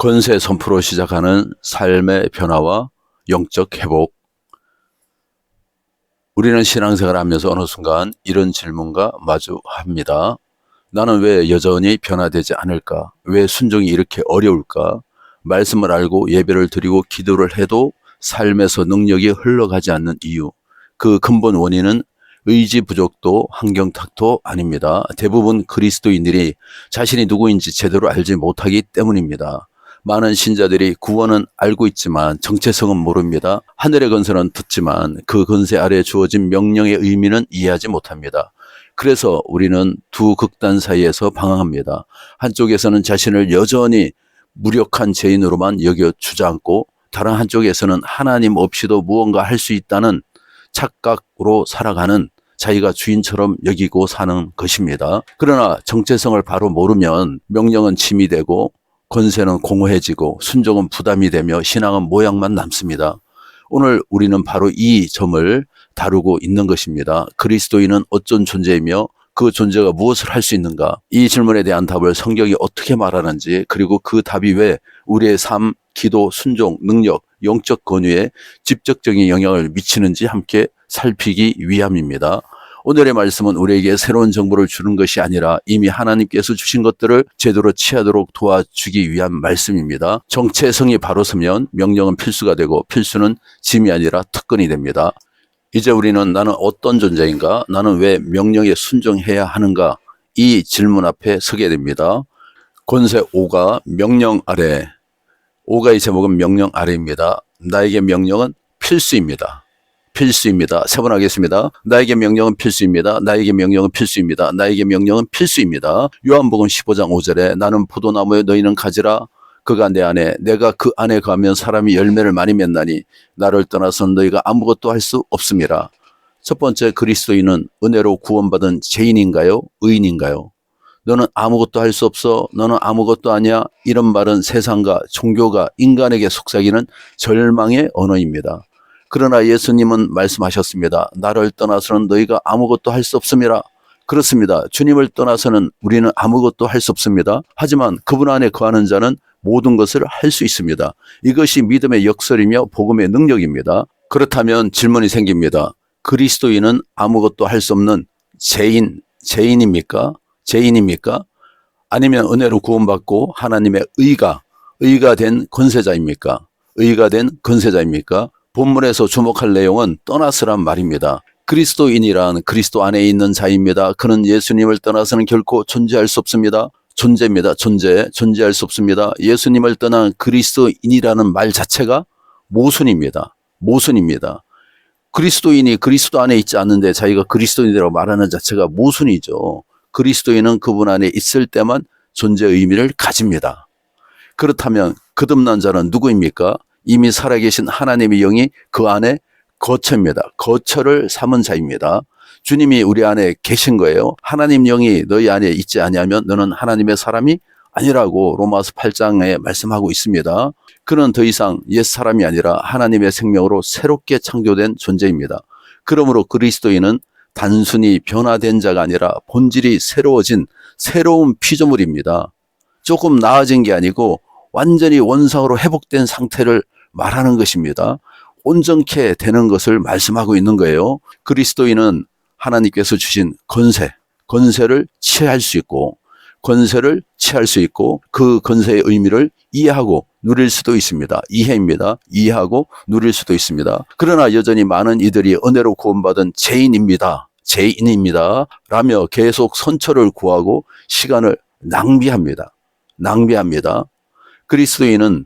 권세 선포로 시작하는 삶의 변화와 영적 회복. 우리는 신앙생활을 하면서 어느 순간 이런 질문과 마주합니다. 나는 왜 여전히 변화되지 않을까? 왜 순종이 이렇게 어려울까? 말씀을 알고 예배를 드리고 기도를 해도 삶에서 능력이 흘러가지 않는 이유. 그 근본 원인은 의지 부족도 환경 탓도 아닙니다. 대부분 그리스도인들이 자신이 누구인지 제대로 알지 못하기 때문입니다. 많은 신자들이 구원은 알고 있지만 정체성은 모릅니다. 하늘의 건세는 듣지만 그 건세 아래 주어진 명령의 의미는 이해하지 못합니다. 그래서 우리는 두 극단 사이에서 방황합니다. 한쪽에서는 자신을 여전히 무력한 죄인으로만 여겨 주저앉고 다른 한쪽에서는 하나님 없이도 무언가 할 수 있다는 착각으로 살아가는 자기가 주인처럼 여기고 사는 것입니다. 그러나 정체성을 바로 모르면 명령은 짐이 되고 권세는 공허해지고 순종은 부담이 되며 신앙은 모양만 남습니다. 오늘 우리는 바로 이 점을 다루고 있는 것입니다. 그리스도인은 어떤 존재이며 그 존재가 무엇을 할 수 있는가? 이 질문에 대한 답을 성경이 어떻게 말하는지, 그리고 그 답이 왜 우리의 삶, 기도, 순종, 능력, 영적 권위에 직접적인 영향을 미치는지 함께 살피기 위함입니다. 오늘의 말씀은 우리에게 새로운 정보를 주는 것이 아니라 이미 하나님께서 주신 것들을 제대로 취하도록 도와주기 위한 말씀입니다. 정체성이 바로 서면 명령은 필수가 되고 필수는 짐이 아니라 특권이 됩니다. 이제 우리는 나는 어떤 존재인가? 나는 왜 명령에 순종해야 하는가? 이 질문 앞에 서게 됩니다. 권세 5가 명령 아래. 5가의 제목은 명령 아래입니다. 나에게 명령은 필수입니다. 필수입니다. 세 번 하겠습니다. 나에게 명령은 필수입니다. 나에게 명령은 필수입니다. 나에게 명령은 필수입니다. 요한복음 15장 5절에 나는 포도나무에 너희는 가지라. 그가 내 안에 내가 그 안에 가면 사람이 열매를 많이 맺나니 나를 떠나서는 너희가 아무것도 할 수 없음이라. 첫 번째, 그리스도인은 은혜로 구원받은 죄인인가요? 의인인가요? 너는 아무것도 할 수 없어. 너는 아무것도 아니야. 이런 말은 세상과 종교가 인간에게 속삭이는 절망의 언어입니다. 그러나 예수님은 말씀하셨습니다. 나를 떠나서는 너희가 아무것도 할 수 없음이라. 그렇습니다. 주님을 떠나서는 우리는 아무것도 할 수 없습니다. 하지만 그분 안에 거하는 자는 모든 것을 할 수 있습니다. 이것이 믿음의 역설이며 복음의 능력입니다. 그렇다면 질문이 생깁니다. 그리스도인은 아무것도 할 수 없는 죄인입니까? 죄인입니까? 아니면 은혜로 구원받고 하나님의 의가 된 권세자입니까? 의가 된 권세자입니까? 본문에서 주목할 내용은 떠나서란 말입니다. 그리스도인이란 그리스도 안에 있는 자입니다. 그는 예수님을 떠나서는 결코 존재할 수 없습니다. 존재입니다. 존재할 수 없습니다. 예수님을 떠난 그리스도인이라는 말 자체가 모순입니다. 그리스도인이 그리스도 안에 있지 않는데 자기가 그리스도인이라고 말하는 자체가 모순이죠. 그리스도인은 그분 안에 있을 때만 존재의 의미를 가집니다. 그렇다면 거듭난 자는 누구입니까? 이미 살아계신 하나님의 영이 그 안에 거처입니다. 거처를 삼은 자입니다. 주님이 우리 안에 계신 거예요. 하나님 영이 너희 안에 있지 아니하면 너는 하나님의 사람이 아니라고 로마서 8장에 말씀하고 있습니다. 그는 더 이상 옛 사람이 아니라 하나님의 생명으로 새롭게 창조된 존재입니다. 그러므로 그리스도인은 단순히 변화된 자가 아니라 본질이 새로워진 새로운 피조물입니다. 조금 나아진 게 아니고 완전히 원상으로 회복된 상태를 말하는 것입니다. 온전케 되는 것을 말씀하고 있는 거예요. 그리스도인은 하나님께서 주신 권세를 취할 수 있고 그 권세의 의미를 이해하고 누릴 수도 있습니다. 이해하고 누릴 수도 있습니다. 그러나 여전히 많은 이들이 은혜로 구원받은 죄인입니다 라며 계속 선처를 구하고 시간을 낭비합니다. 그리스도인은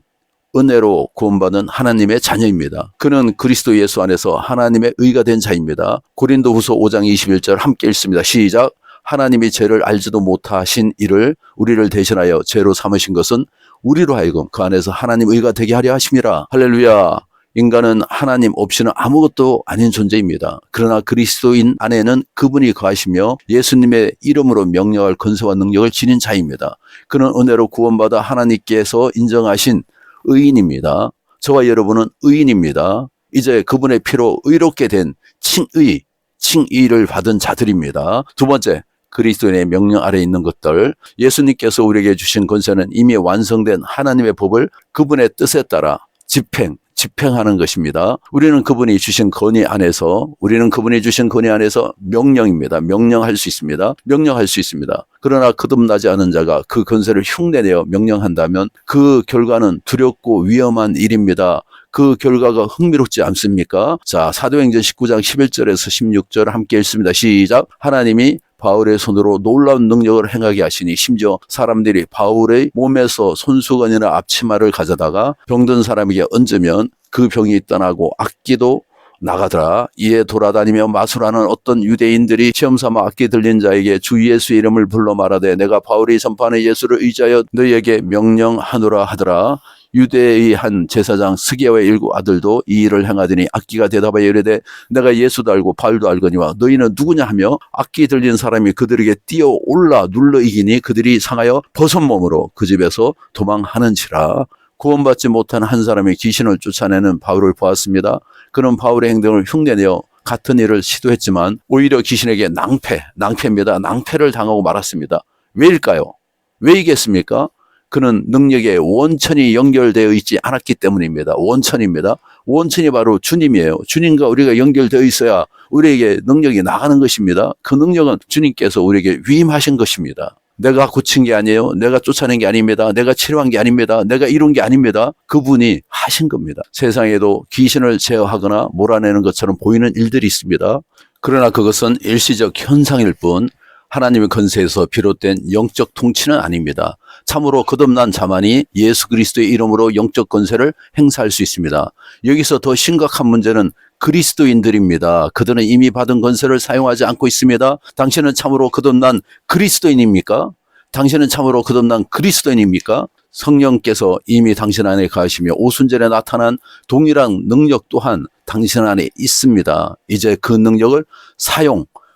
은혜로 구원받은 하나님의 자녀입니다. 그는 그리스도 예수 안에서 하나님의 의가 된 자입니다. 고린도후서 5장 21절 함께 읽습니다. 시작. 하나님이 죄를 알지도 못하신 이를 우리를 대신하여 죄로 삼으신 것은 우리로 하여금 그 안에서 하나님 의가 되게 하려 하심이라. 할렐루야. 인간은 하나님 없이는 아무것도 아닌 존재입니다. 그러나 그리스도인 안에는 그분이 거하시며 예수님의 이름으로 명령할 권세와 능력을 지닌 자입니다. 그는 은혜로 구원받아 하나님께서 인정하신 의인입니다. 저와 여러분은 의인입니다. 이제 그분의 피로 의롭게 된 칭의를 받은 자들입니다. 두 번째, 그리스도인의 명령 아래 있는 것들, 예수님께서 우리에게 주신 권세는 이미 완성된 하나님의 법을 그분의 뜻에 따라 집행하는 것입니다. 우리는 그분이 주신 권위 안에서 명령입니다. 명령할 수 있습니다. 그러나 거듭나지 않은 자가 그 권세를 흉내내어 명령한다면 그 결과는 두렵고 위험한 일입니다. 그 결과가 흥미롭지 않습니까? 자, 사도행전 19장 11절에서 16절 함께 읽습니다. 시작. 하나님이 바울의 손으로 놀라운 능력을 행하게 하시니 심지어 사람들이 바울의 몸에서 손수건이나 앞치마를 가져다가 병든 사람에게 얹으면 그 병이 떠나고 악기도 나가더라. 이에 돌아다니며 마술하는 어떤 유대인들이 시험삼아 악기 들린 자에게 주 예수의 이름을 불러 말하되 내가 바울이 전파하는 예수를 의지하여 너희에게 명령하노라 하더라. 유대의 한 제사장 스게와의 7 아들도 이 일을 행하더니 악기가 대답하여 이르되 내가 예수도 알고 바울도 알거니와 너희는 누구냐 하며 악기 들린 사람이 그들에게 뛰어올라 눌러 이기니 그들이 상하여 벗은 몸으로 그 집에서 도망하는지라. 구원받지 못한 한 사람이 귀신을 쫓아내는 바울을 보았습니다. 그는 바울의 행동을 흉내내어 같은 일을 시도했지만 오히려 귀신에게 낭패를 당하고 말았습니다. 왜일까요? 왜이겠습니까? 그는 능력에 원천이 연결되어 있지 않았기 때문입니다. 원천이 바로 주님이에요. 주님과 우리가 연결되어 있어야 우리에게 능력이 나가는 것입니다. 그 능력은 주님께서 우리에게 위임하신 것입니다. 내가 고친 게 아니에요. 내가 쫓아낸 게 아닙니다. 내가 치료한 게 아닙니다. 내가 이룬 게 아닙니다. 그분이 하신 겁니다. 세상에도 귀신을 제어하거나 몰아내는 것처럼 보이는 일들이 있습니다. 그러나 그것은 일시적 현상일 뿐 하나님의 권세에서 비롯된 영적 통치는 아닙니다. 참으로 거듭난 자만이 예수 그리스도의 이름으로 영적 권세를 행사할 수 있습니다. 여기서 더 심각한 문제는 그리스도인들입니다. 그들은 이미 받은 권세를 사용하지 않고 있습니다. 당신은 참으로 거듭난 그리스도인입니까? 성령께서 이미 당신 안에 가시며 오순절에 나타난 동일한 능력 또한 당신 안에 있습니다. 이제 그 능력을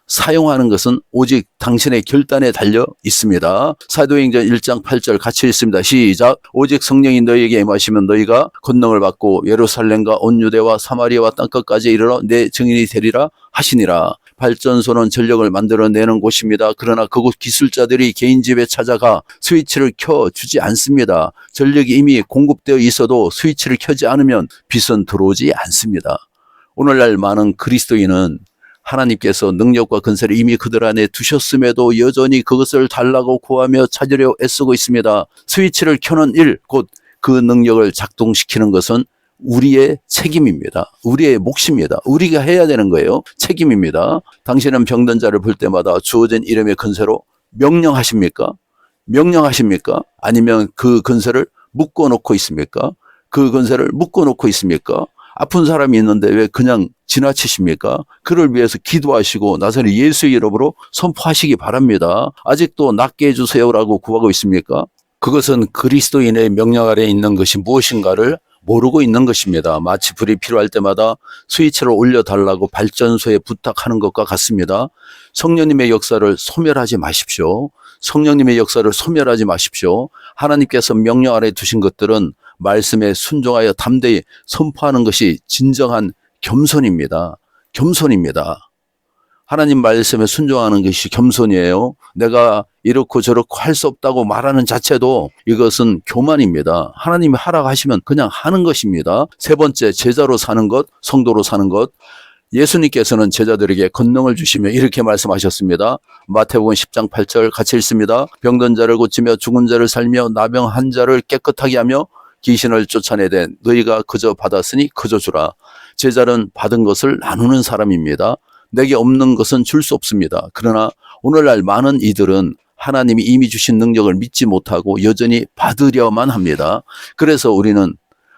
사용하는 것은 오직 당신의 결단에 달려 있습니다. 사도행전 1장 8절 같이 읽습니다. 시작. 오직 성령이 너희에게 임하시면 너희가 권능을 받고 예루살렘과 온 유대와 사마리아와 땅끝까지 이르러 내 증인이 되리라 하시니라. 발전소는 전력을 만들어내는 곳입니다. 그러나 그곳 기술자들이 개인 집에 찾아가 스위치를 켜주지 않습니다. 전력이 이미 공급되어 있어도 스위치를 켜지 않으면 빛은 들어오지 않습니다. 오늘날 많은 그리스도인은 하나님께서 능력과 권세를 이미 그들 안에 두셨음에도 여전히 그것을 달라고 구하며 찾으려 애쓰고 있습니다. 스위치를 켜는 일, 곧 그 능력을 작동시키는 것은 우리의 책임입니다. 우리의 몫입니다. 우리가 해야 되는 거예요. 책임입니다. 당신은 병든 자를 볼 때마다 주어진 이름의 권세로 명령하십니까? 아니면 그 권세를 묶어놓고 있습니까? 아픈 사람이 있는데 왜 그냥 지나치십니까? 그를 위해서 기도하시고 나서는 예수의 이름으로 선포하시기 바랍니다. 아직도 낫게 해주세요라고 구하고 있습니까? 그것은 그리스도인의 명령 아래 있는 것이 무엇인가를 모르고 있는 것입니다. 마치 불이 필요할 때마다 스위치를 올려달라고 발전소에 부탁하는 것과 같습니다. 성령님의 역사를 소멸하지 마십시오. 하나님께서 명령 아래 두신 것들은 말씀에 순종하여 담대히 선포하는 것이 진정한 겸손입니다. 하나님 말씀에 순종하는 것이 겸손이에요. 내가 이렇고 저렇고 할 수 없다고 말하는 자체도 이것은 교만입니다. 하나님이 하라고 하시면 그냥 하는 것입니다. 세 번째, 제자로 사는 것, 성도로 사는 것. 예수님께서는 제자들에게 권능을 주시며 이렇게 말씀하셨습니다. 마태복음 10장 8절 같이 읽습니다. 병든 자를 고치며 죽은 자를 살며 나병한 자를 깨끗하게 하며 귀신을 쫓아내되 너희가 그저 받았으니 그저 주라. 제자는 받은 것을 나누는 사람입니다. 내게 없는 것은 줄 수 없습니다. 그러나 오늘날 많은 이들은 하나님이 이미 주신 능력을 믿지 못하고 여전히 받으려만 합니다. 그래서 우리는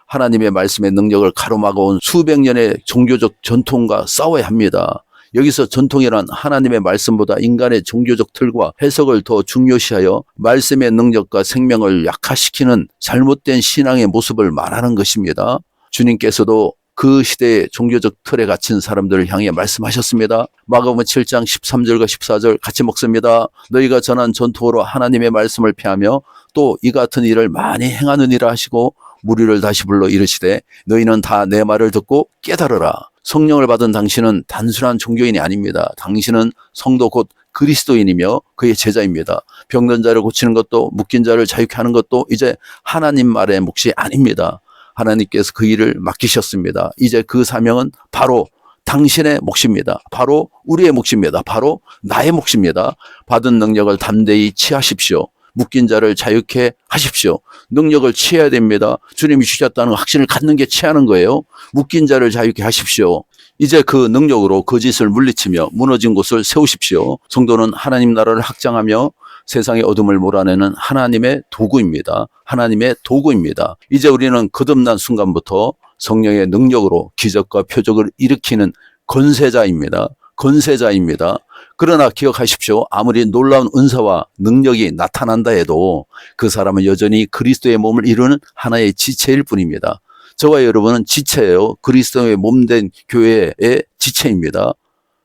하나님의 말씀의 능력을 가로막아온 수백 년의 종교적 전통과 싸워야 합니다. 여기서 전통이란 하나님의 말씀보다 인간의 종교적 틀과 해석을 더 중요시하여 말씀의 능력과 생명을 약화시키는 잘못된 신앙의 모습을 말하는 것입니다. 주님께서도 그 시대의 종교적 틀에 갇힌 사람들을 향해 말씀하셨습니다. 마가복음 7장 13절과 14절 같이 먹습니다. 너희가 전한 전통으로 하나님의 말씀을 폐하며 또 이 같은 일을 많이 행하느니라 하시고 무리를 다시 불러 이르시되 너희는 다 내 말을 듣고 깨달으라. 성령을 받은 당신은 단순한 종교인이 아닙니다. 당신은 성도 곧 그리스도인이며 그의 제자입니다. 병든 자를 고치는 것도 묶인 자를 자유케 하는 것도 이제 하나님 말의 몫이 아닙니다. 하나님께서 그 일을 맡기셨습니다. 이제 그 사명은 바로 당신의 몫입니다. 바로 우리의 몫입니다. 바로 나의 몫입니다. 받은 능력을 담대히 취하십시오. 묶인 자를 자유케 하십시오. 능력을 취해야 됩니다. 주님이 주셨다는 확신을 갖는 게 취하는 거예요. 묶인 자를 자유케 하십시오. 이제 그 능력으로 거짓을 물리치며 무너진 곳을 세우십시오. 성도는 하나님 나라를 확장하며 세상의 어둠을 몰아내는 하나님의 도구입니다. 하나님의 도구입니다. 이제 우리는 거듭난 순간부터 성령의 능력으로 기적과 표적을 일으키는 권세자입니다. 권세자입니다. 그러나 기억하십시오. 아무리 놀라운 은사와 능력이 나타난다 해도 그 사람은 여전히 그리스도의 몸을 이루는 하나의 지체일 뿐입니다. 저와 여러분은 지체예요. 그리스도의 몸된 교회의 지체입니다.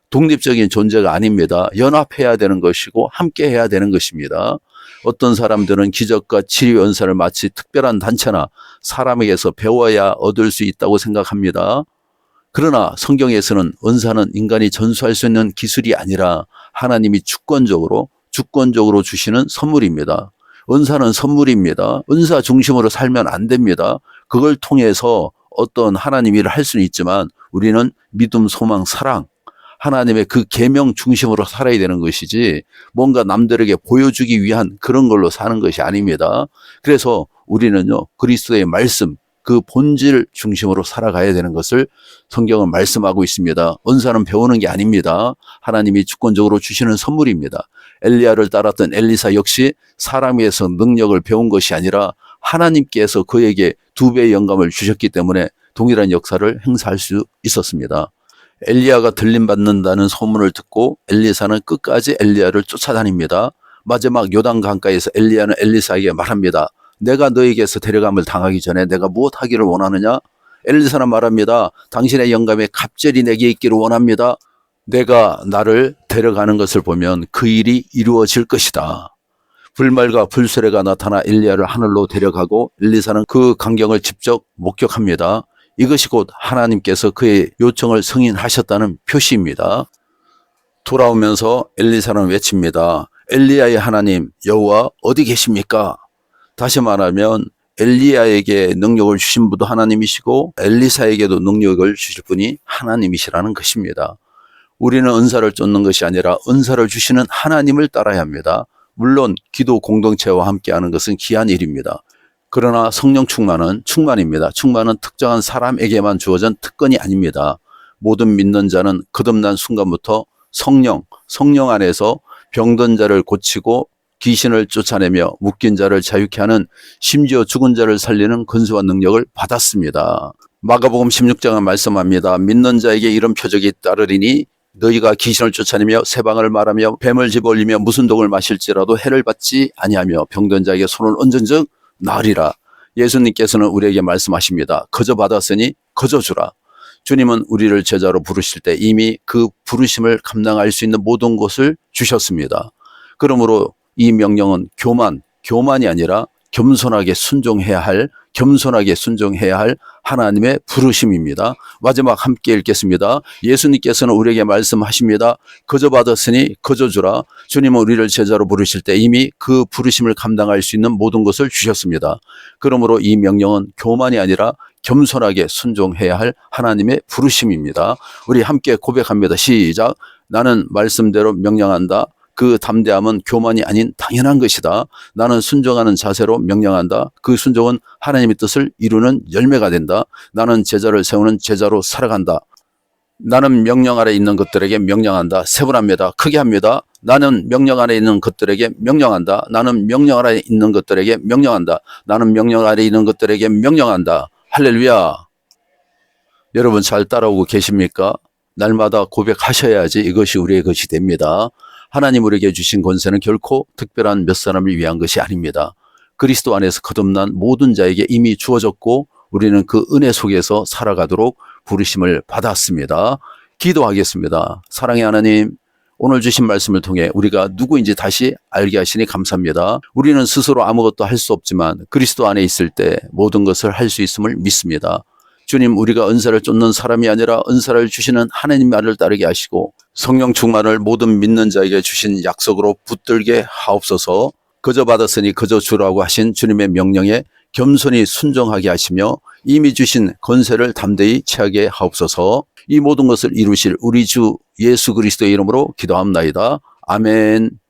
독립적인 존재가 아닙니다. 연합해야 되는 것이고 함께 해야 되는 것입니다. 어떤 사람들은 기적과 치료 은사를 마치 특별한 단체나 사람에게서 배워야 얻을 수 있다고 생각합니다. 그러나 성경에서는 은사는 인간이 전수할 수 있는 기술이 아니라 하나님이 주권적으로 주시는 선물입니다. 은사는 선물입니다. 은사 중심으로 살면 안 됩니다. 그걸 통해서 어떤 하나님 일을 할 수는 있지만 우리는 믿음, 소망, 사랑, 하나님의 그 계명 중심으로 살아야 되는 것이지 뭔가 남들에게 보여주기 위한 그런 걸로 사는 것이 아닙니다. 그래서 우리는요, 그리스도의 말씀, 그 본질 중심으로 살아가야 되는 것을 성경은 말씀하고 있습니다. 은사는 배우는 게 아닙니다. 하나님이 주권적으로 주시는 선물입니다. 엘리야를 따랐던 엘리사 역시 사람에게서 능력을 배운 것이 아니라 하나님께서 그에게 2배의 영감을 주셨기 때문에 동일한 역사를 행사할 수 있었습니다. 엘리야가 들림받는다는 소문을 듣고 엘리사는 끝까지 엘리야를 쫓아다닙니다. 마지막 요단 강가에서 엘리야는 엘리사에게 말합니다. 내가 너에게서 데려감을 당하기 전에 내가 무엇 하기를 원하느냐? 엘리사는 말합니다. 당신의 영감이 갑절이 내게 있기를 원합니다. 내가 나를 데려가는 것을 보면 그 일이 이루어질 것이다. 불말과 불수레가 나타나 엘리야를 하늘로 데려가고 엘리사는 그 광경을 직접 목격합니다. 이것이 곧 하나님께서 그의 요청을 승인하셨다는 표시입니다. 돌아오면서 엘리사는 외칩니다. 엘리야의 하나님 여호와 어디 계십니까? 다시 말하면 엘리야에게 능력을 주신 분도 하나님이시고 엘리사에게도 능력을 주실 분이 하나님이시라는 것입니다. 우리는 은사를 쫓는 것이 아니라 은사를 주시는 하나님을 따라야 합니다. 물론 기도 공동체와 함께하는 것은 귀한 일입니다. 그러나 성령 충만입니다. 충만은 특정한 사람에게만 주어진 특권이 아닙니다. 모든 믿는 자는 거듭난 순간부터 성령 안에서 병든 자를 고치고 귀신을 쫓아내며 묶인 자를 자유케 하는 심지어 죽은 자를 살리는 권세와 능력을 받았습니다. 마가복음 16장은 말씀합니다. 믿는 자에게 이런 표적이 따르리니 너희가 귀신을 쫓아내며 새방을 말하며 뱀을 집어올리며 무슨 독을 마실지라도 해를 받지 아니하며 병든 자에게 손을 얹은즉 나으리라. 예수님께서는 우리에게 말씀하십니다. 거저 받았으니 거저 주라. 주님은 우리를 제자로 부르실 때 이미 그 부르심을 감당할 수 있는 모든 것을 주셨습니다. 그러므로 이 명령은 교만이 아니라 겸손하게 순종해야 할 하나님의 부르심입니다. 마지막 함께 읽겠습니다. 예수님께서는 우리에게 말씀하십니다. 거저 받았으니 거저 주라. 주님은 우리를 제자로 부르실 때 이미 그 부르심을 감당할 수 있는 모든 것을 주셨습니다. 그러므로 이 명령은 교만이 아니라 겸손하게 순종해야 할 하나님의 부르심입니다. 우리 함께 고백합니다. 시작. 나는 말씀대로 명령한다. 그 담대함은 교만이 아닌 당연한 것이다. 나는 순종하는 자세로 명령한다. 그 순종은 하나님의 뜻을 이루는 열매가 된다. 나는 제자를 세우는 제자로 살아간다. 나는 명령 아래 있는 것들에게 명령한다. 세분합니다. 크게 합니다. 나는 명령 아래 있는 것들에게 명령한다. 나는 명령 아래 있는 것들에게 명령한다. 나는 명령 아래 있는 것들에게 명령한다. 할렐루야. 여러분 잘 따라오고 계십니까? 날마다 고백하셔야지 이것이 우리의 것이 됩니다. 하나님 우리에게 주신 권세는 결코 특별한 몇 사람을 위한 것이 아닙니다. 그리스도 안에서 거듭난 모든 자에게 이미 주어졌고 우리는 그 은혜 속에서 살아가도록 부르심을 받았습니다. 기도하겠습니다. 사랑의 하나님, 오늘 주신 말씀을 통해 우리가 누구인지 다시 알게 하시니 감사합니다. 우리는 스스로 아무것도 할 수 없지만 그리스도 안에 있을 때 모든 것을 할 수 있음을 믿습니다. 주님, 우리가 은사를 쫓는 사람이 아니라 은사를 주시는 하나님 말을 따르게 하시고 성령 충만을 모든 믿는 자에게 주신 약속으로 붙들게 하옵소서. 거저 받았으니 거저 주라고 하신 주님의 명령에 겸손히 순종하게 하시며 이미 주신 권세를 담대히 취하게 하옵소서. 이 모든 것을 이루실 우리 주 예수 그리스도의 이름으로 기도합나이다. 아멘.